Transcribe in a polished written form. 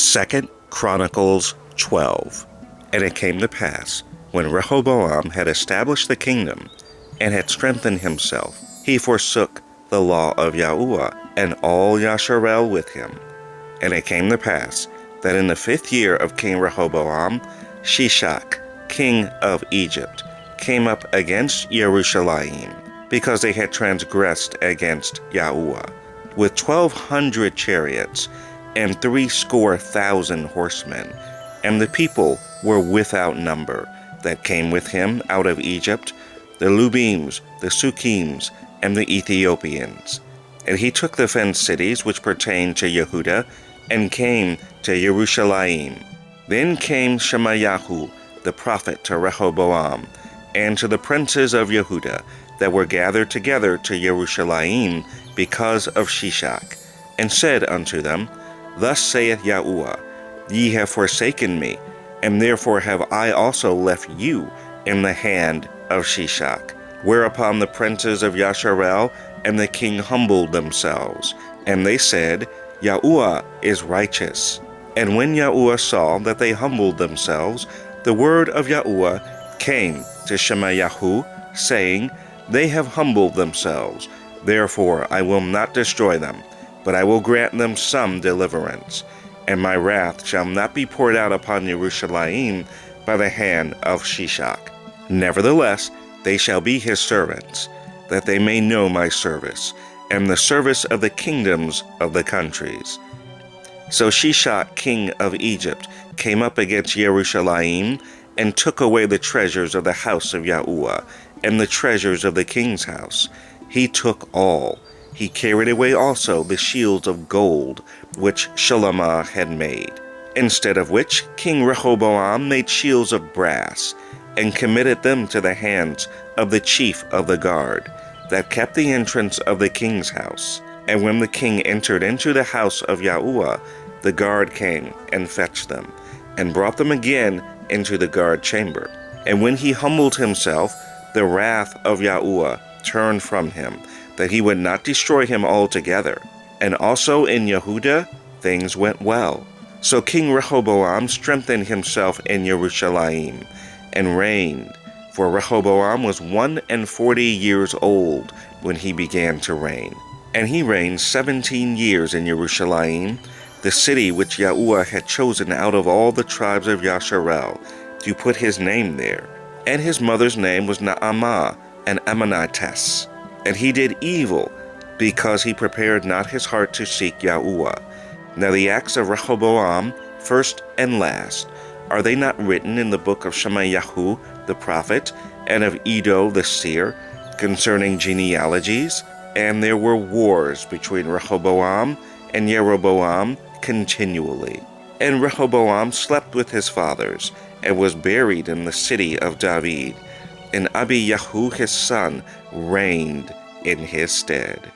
2 Chronicles 12. And it came to pass, when Rehoboam had established the kingdom, and had strengthened himself, he forsook the law of Yahuwah, and all Yasharel with him. And it came to pass, that in the 5th year of King Rehoboam, Shishak, king of Egypt, came up against Jerusalem, because they had transgressed against Yahuwah, with 1,200 chariots, and 70,000 horsemen. And the people were without number, that came with him out of Egypt, the Lubims, the Sukims, and the Ethiopians. And he took the fenced cities which pertained to Yehudah, and came to Jerusalem. Then came Shemayahu the prophet to Rehoboam, and to the princes of Yehudah, that were gathered together to Jerusalem because of Shishak, and said unto them, Thus saith Yahuwah, Ye have forsaken me, and therefore have I also left you in the hand of Shishak. Whereupon the princes of Yasharel and the king humbled themselves, and they said, Yahuwah is righteous. And when Yahuwah saw that they humbled themselves, the word of Yahuwah came to Shemayahu, saying, They have humbled themselves, therefore I will not destroy them, but I will grant them some deliverance. And my wrath shall not be poured out upon Jerusalem by the hand of Shishak. Nevertheless, they shall be his servants, that they may know my service, and the service of the kingdoms of the countries. So Shishak, king of Egypt, came up against Jerusalem, and took away the treasures of the house of Yahuwah, and the treasures of the king's house. He took all. He carried away also the shields of gold, which Shalomah had made. Instead of which, King Rehoboam made shields of brass, and committed them to the hands of the chief of the guard, that kept the entrance of the king's house. And when the king entered into the house of Yahuwah, the guard came and fetched them, and brought them again into the guard chamber. And when he humbled himself, the wrath of Yahuwah turned from him, that he would not destroy him altogether. And also in Yehudah things went well. So King Rehoboam strengthened himself in Jerusalem, and reigned. For Rehoboam was 41 years old when he began to reign. And he reigned 17 years in Jerusalem, the city which Yahuwah had chosen out of all the tribes of Yasharel, to put his name there. And his mother's name was Naamah, an Ammonitess. And he did evil, because he prepared not his heart to seek Yahuwah. Now the acts of Rehoboam, first and last, are they not written in the book of Shemayahu the prophet, and of Edo the seer, concerning genealogies? And there were wars between Rehoboam and Jeroboam continually. And Rehoboam slept with his fathers, and was buried in the city of David. And Abiyahu his son reigned in his stead.